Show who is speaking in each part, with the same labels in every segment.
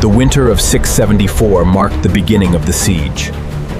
Speaker 1: The winter of 674 marked the beginning of the siege.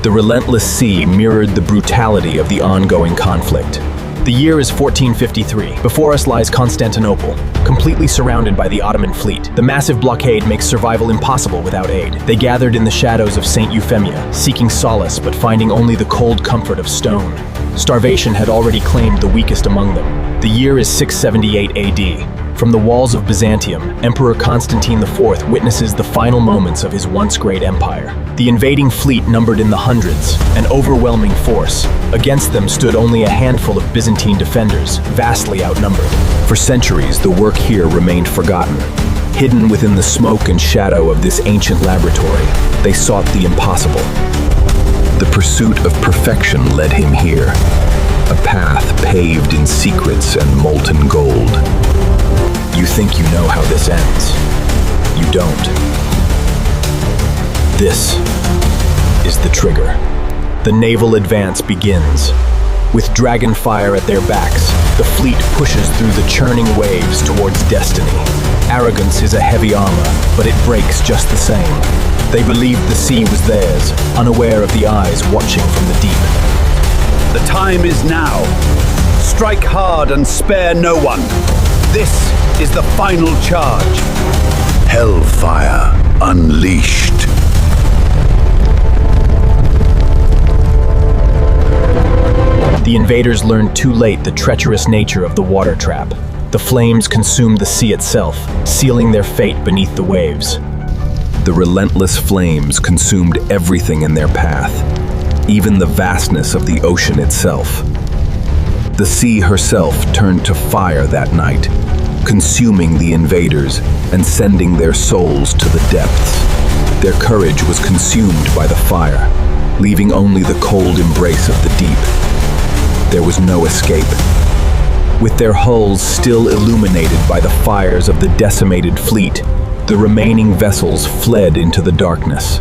Speaker 1: The relentless sea mirrored the brutality of the ongoing conflict. The year is 1453. Before us lies Constantinople, completely surrounded by the Ottoman fleet. The massive blockade makes survival impossible without aid. They gathered in the shadows of St. Euphemia, seeking solace but finding only the cold comfort of stone. Starvation had already claimed the weakest among them. The year is 678 AD. From the walls of Byzantium, Emperor Constantine IV witnesses the final moments of his once great empire. The invading fleet numbered in the hundreds, an overwhelming force. Against them stood only a handful of Byzantine defenders, vastly outnumbered. For centuries, the work here remained forgotten. Hidden within the smoke and shadow of this ancient laboratory, they sought the impossible. The pursuit of perfection led him here, a path paved in secrets and molten gold. You think you know how this ends. You don't. This is the trigger. The naval advance begins. With dragonfire at their backs, the fleet pushes through the churning waves towards destiny. Arrogance is a heavy armor, but it breaks just the same. They believed the sea was theirs, unaware of the eyes watching from the deep.
Speaker 2: The time is now. Strike hard and spare no one. This is the final charge. Hellfire unleashed.
Speaker 1: The invaders learned too late the treacherous nature of the water trap. The flames consumed the sea itself, sealing their fate beneath the waves. The relentless flames consumed everything in their path, even the vastness of the ocean itself. The sea herself turned to fire that night, consuming the invaders and sending their souls to the depths. Their courage was consumed by the fire, leaving only the cold embrace of the deep. There was no escape. With their hulls still illuminated by the fires of the decimated fleet, the remaining vessels fled into the darkness.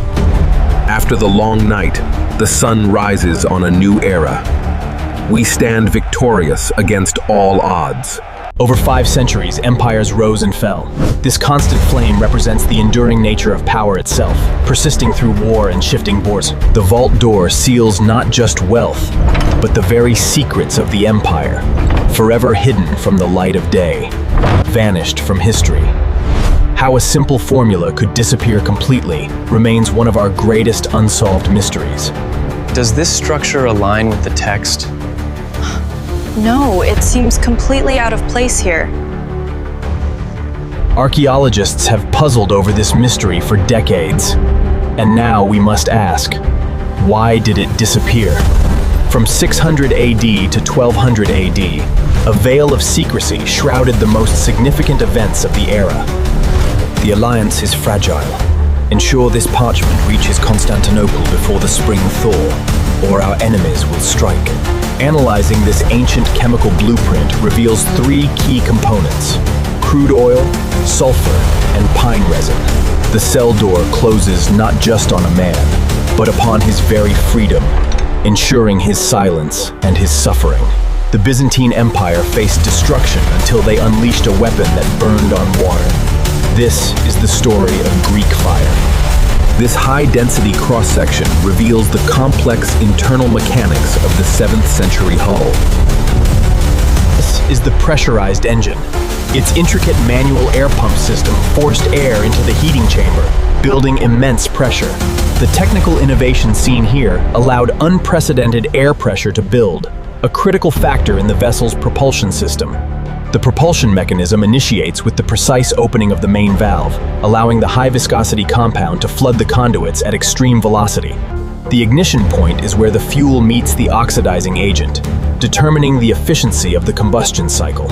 Speaker 1: After the long night, the sun rises on a new era. We stand victorious against all odds. Over 5 centuries, empires rose and fell. This constant flame represents the enduring nature of power itself, persisting through war and shifting borders. The vault door seals not just wealth, but the very secrets of the empire, forever hidden from the light of day, vanished from history. How a simple formula could disappear completely remains one of our greatest unsolved mysteries.
Speaker 3: Does this structure align with the text?
Speaker 4: No, it seems completely out of place here.
Speaker 1: Archaeologists have puzzled over this mystery for decades. And now we must ask, why did it disappear? From 600 AD to 1200 AD, a veil of secrecy shrouded the most significant events of the era. The alliance is fragile. Ensure this parchment reaches Constantinople before the spring thaw, or our enemies will strike. Analyzing this ancient chemical blueprint reveals 3 key components: crude oil, sulfur, and pine resin. The cell door closes not just on a man, but upon his very freedom, ensuring his silence and his suffering. The Byzantine Empire faced destruction until they unleashed a weapon that burned on water. This is the story of Greek fire. This high-density cross-section reveals the complex internal mechanics of the 7th century hull. This is the pressurized engine. Its intricate manual air pump system forced air into the heating chamber, building immense pressure. The technical innovation seen here allowed unprecedented air pressure to build, a critical factor in the vessel's propulsion system. The propulsion mechanism initiates with the precise opening of the main valve, allowing the high-viscosity compound to flood the conduits at extreme velocity. The ignition point is where the fuel meets the oxidizing agent, determining the efficiency of the combustion cycle.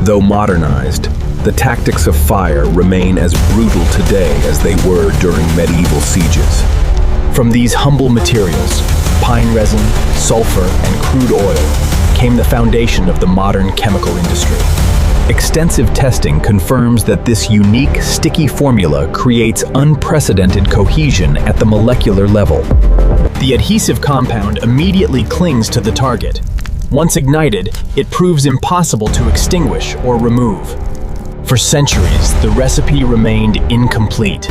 Speaker 1: Though modernized, the tactics of fire remain as brutal today as they were during medieval sieges. From these humble materials, pine resin, sulfur, and crude oil, came the foundation of the modern chemical industry. Extensive testing confirms that this unique, sticky formula creates unprecedented cohesion at the molecular level. The adhesive compound immediately clings to the target. Once ignited, it proves impossible to extinguish or remove. For centuries, the recipe remained incomplete.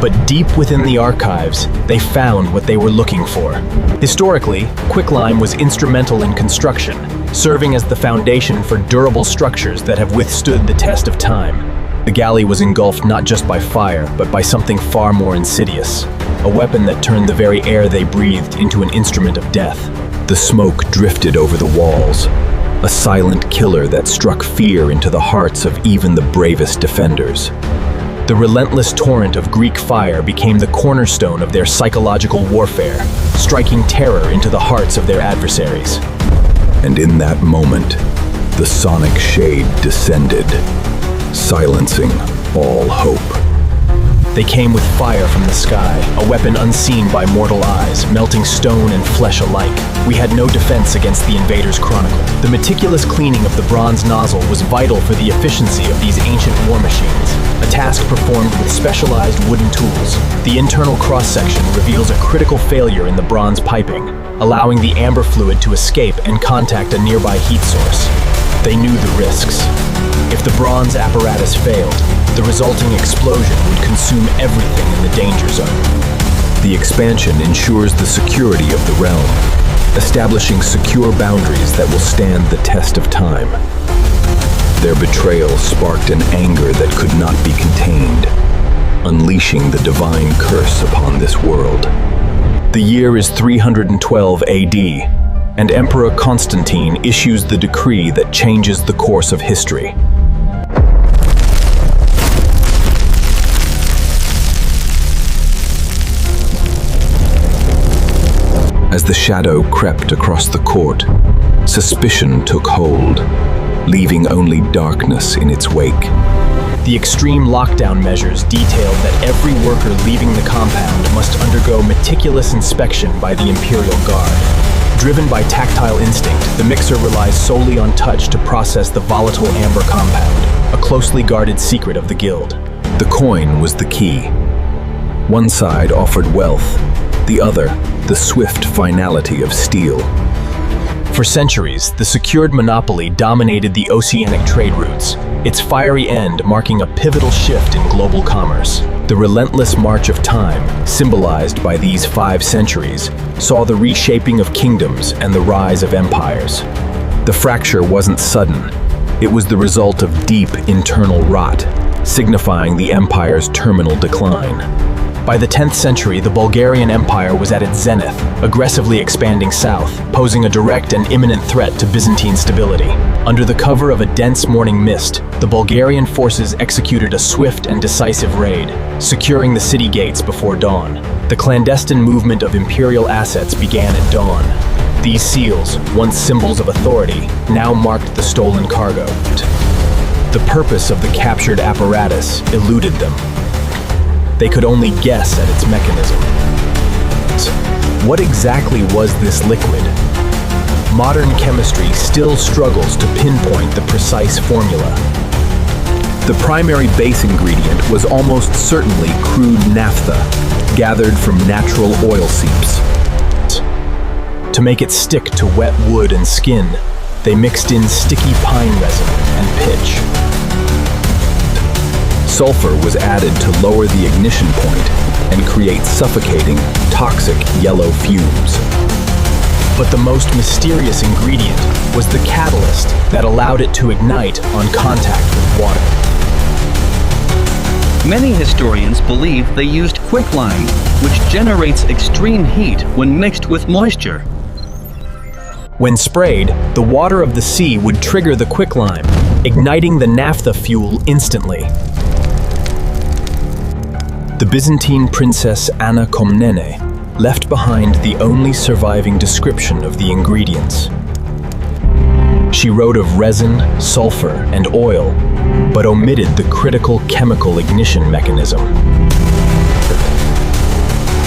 Speaker 1: But deep within the archives, they found what they were looking for. Historically, quicklime was instrumental in construction, serving as the foundation for durable structures that have withstood the test of time. The galley was engulfed not just by fire, but by something far more insidious, a weapon that turned the very air they breathed into an instrument of death. The smoke drifted over the walls, a silent killer that struck fear into the hearts of even the bravest defenders. The relentless torrent of Greek fire became the cornerstone of their psychological warfare, striking terror into the hearts of their adversaries.
Speaker 2: And in that moment, the sonic shade descended, silencing all hope.
Speaker 1: They came with fire from the sky, a weapon unseen by mortal eyes, melting stone and flesh alike. We had no defense against the invaders chronicled. The meticulous cleaning of the bronze nozzle was vital for the efficiency of these ancient war machines, a task performed with specialized wooden tools. The internal cross-section reveals a critical failure in the bronze piping, allowing the amber fluid to escape and contact a nearby heat source. They knew the risks. If the bronze apparatus failed, the resulting explosion would consume everything in the danger zone.
Speaker 2: The expansion ensures the security of the realm, establishing secure boundaries that will stand the test of time. Their betrayal sparked an anger that could not be contained, unleashing the divine curse upon this world. The year is 312 AD, and Emperor Constantine issues the decree that changes the course of history. As the shadow crept across the court, suspicion took hold, leaving only darkness in its wake.
Speaker 1: The extreme lockdown measures detailed that every worker leaving the compound must undergo meticulous inspection by the Imperial Guard. Driven by tactile instinct, the mixer relies solely on touch to process the volatile amber compound, a closely guarded secret of the guild.
Speaker 2: The coin was the key. One side offered wealth, the other, the swift finality of steel.
Speaker 1: For centuries, the secured monopoly dominated the oceanic trade routes, its fiery end marking a pivotal shift in global commerce. The relentless march of time, symbolized by these 5 centuries, saw the reshaping of kingdoms and the rise of empires. The fracture wasn't sudden. It was the result of deep internal rot, signifying the empire's terminal decline. By the 10th century, the Bulgarian Empire was at its zenith, aggressively expanding south, posing a direct and imminent threat to Byzantine stability. Under the cover of a dense morning mist, the Bulgarian forces executed a swift and decisive raid, securing the city gates before dawn. The clandestine movement of imperial assets began at dawn. These seals, once symbols of authority, now marked the stolen cargo. The purpose of the captured apparatus eluded them. They could only guess at its mechanism. What exactly was this liquid? Modern chemistry still struggles to pinpoint the precise formula.
Speaker 2: The primary base ingredient was almost certainly crude naphtha, gathered from natural oil seeps.
Speaker 1: To make it stick to wet wood and skin, they mixed in sticky pine resin and pitch.
Speaker 2: Sulfur was added to lower the ignition point and create suffocating, toxic yellow fumes.
Speaker 1: But the most mysterious ingredient was the catalyst that allowed it to ignite on contact with water.
Speaker 5: Many historians believe they used quicklime, which generates extreme heat when mixed with moisture.
Speaker 1: When sprayed, the water of the sea would trigger the quicklime, igniting the naphtha fuel instantly. The Byzantine princess Anna Komnene left behind the only surviving description of the ingredients. She wrote of resin, sulfur, and oil, but omitted the critical chemical ignition mechanism.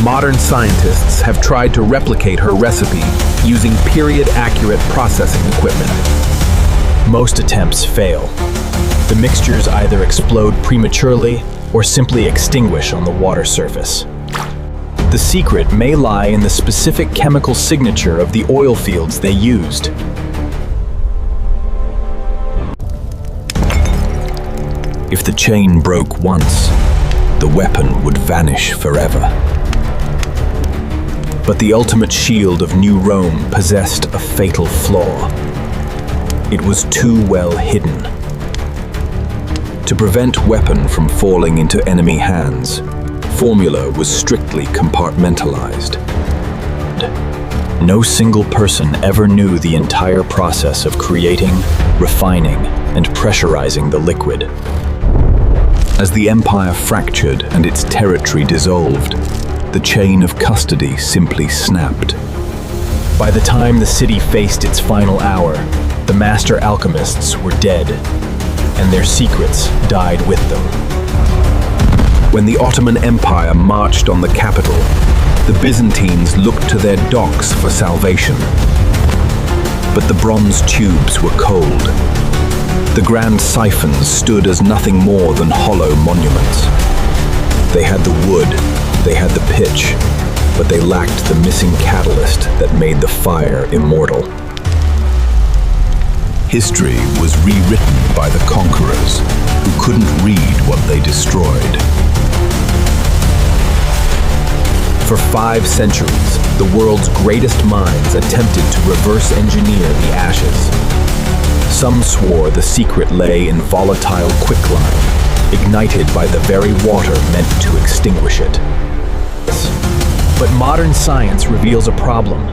Speaker 2: Modern scientists have tried to replicate her recipe using period-accurate processing equipment.
Speaker 1: Most attempts fail. The mixtures either explode prematurely or simply extinguish on the water surface. The secret may lie in the specific chemical signature of the oil fields they used.
Speaker 2: If the chain broke once, the weapon would vanish forever. But the ultimate shield of New Rome possessed a fatal flaw. It was too well hidden. To prevent weapon from falling into enemy hands, formula was strictly compartmentalized. No single person ever knew the entire process of creating, refining, and pressurizing the liquid. As the empire fractured and its territory dissolved, the chain of custody simply snapped.
Speaker 1: By the time the city faced its final hour, the master alchemists were dead, and their secrets died with them.
Speaker 2: When the Ottoman Empire marched on the capital, the Byzantines looked to their docks for salvation. But the bronze tubes were cold. The grand siphons stood as nothing more than hollow monuments. They had the wood, they had the pitch, but they lacked the missing catalyst that made the fire immortal. History was rewritten by the conquerors, who couldn't read what they destroyed. For 5 centuries, the world's greatest minds attempted to reverse engineer the ashes. Some swore the secret lay in volatile quicklime, ignited by the very water meant to extinguish it. But modern science reveals a problem.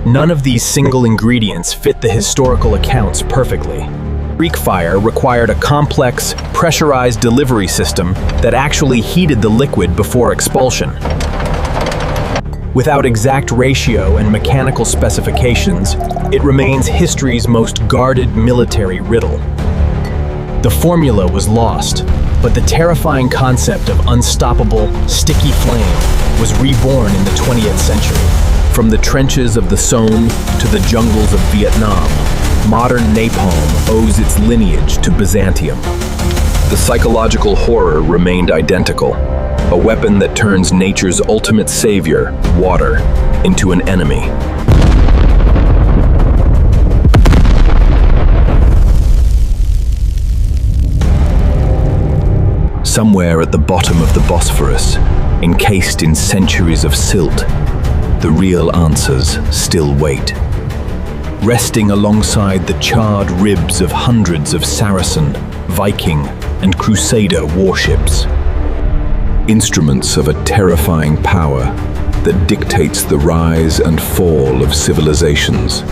Speaker 2: None of these single ingredients fit the historical accounts perfectly. Greek fire required a complex, pressurized delivery system that actually heated the liquid before expulsion. Without exact ratio and mechanical specifications, it remains history's most guarded military riddle. The formula was lost, but the terrifying concept of unstoppable, sticky flame was reborn in the 20th century. From the trenches of the Somme to the jungles of Vietnam, modern napalm owes its lineage to Byzantium. The psychological horror remained identical, a weapon that turns nature's ultimate savior, water, into an enemy. Somewhere at the bottom of the Bosphorus, encased in centuries of silt, the real answers still wait. Resting alongside the charred ribs of hundreds of Saracen, Viking, and Crusader warships. Instruments of a terrifying power that dictates the rise and fall of civilizations.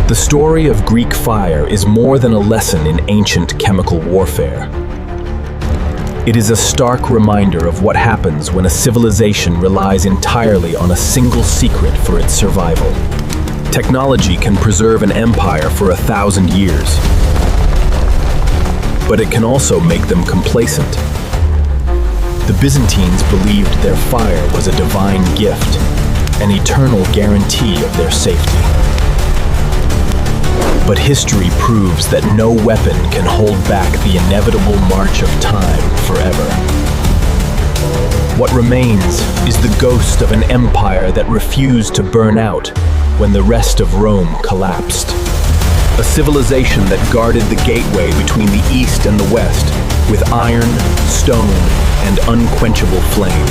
Speaker 1: The story of Greek fire is more than a lesson in ancient chemical warfare. It is a stark reminder of what happens when a civilization relies entirely on a single secret for its survival. Technology can preserve an empire for 1,000 years, but it can also make them complacent. The Byzantines believed their fire was a divine gift, an eternal guarantee of their safety. But history proves that no weapon can hold back the inevitable march of time forever. What remains is the ghost of an empire that refused to burn out when the rest of Rome collapsed. A civilization that guarded the gateway between the East and the West with iron, stone, and unquenchable flame.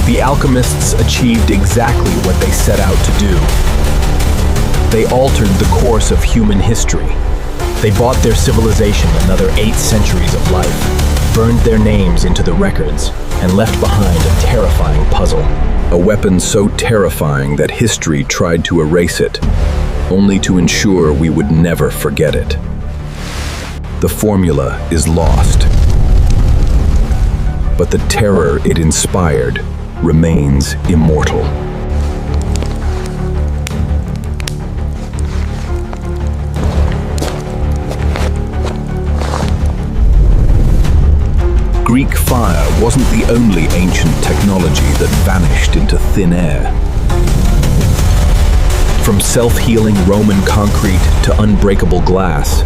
Speaker 1: The alchemists achieved exactly what they set out to do. They altered the course of human history. They bought their civilization another 8 centuries of life, burned their names into the records, and left behind a terrifying puzzle.
Speaker 2: A weapon so terrifying that history tried to erase it, only to ensure we would never forget it. The formula is lost, but the terror it inspired remains immortal. Greek fire wasn't the only ancient technology that vanished into thin air. From self-healing Roman concrete to unbreakable glass,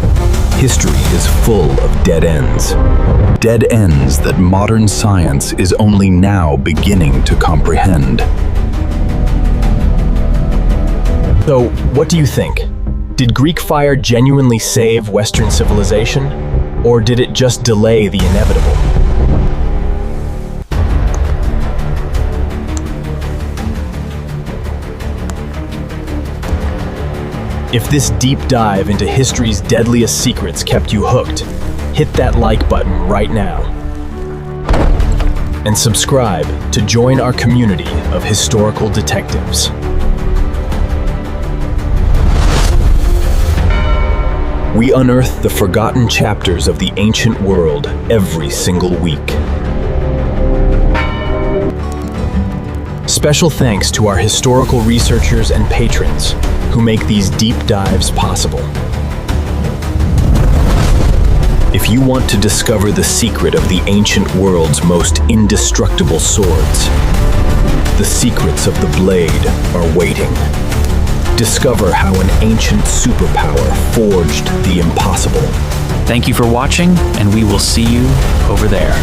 Speaker 2: history is full of dead ends. Dead ends that modern science is only now beginning to comprehend.
Speaker 1: So, what do you think? Did Greek fire genuinely save Western civilization? Or did it just delay the inevitable? If this deep dive into history's deadliest secrets kept you hooked, hit that like button right now. And subscribe to join our community of historical detectives. We unearth the forgotten chapters of the ancient world every single week. Special thanks to our historical researchers and patrons who make these deep dives possible. If you want to discover the secret of the ancient world's most indestructible swords, the secrets of the blade are waiting. Discover how an ancient superpower forged the impossible.
Speaker 6: Thank you for watching, and we will see you over there.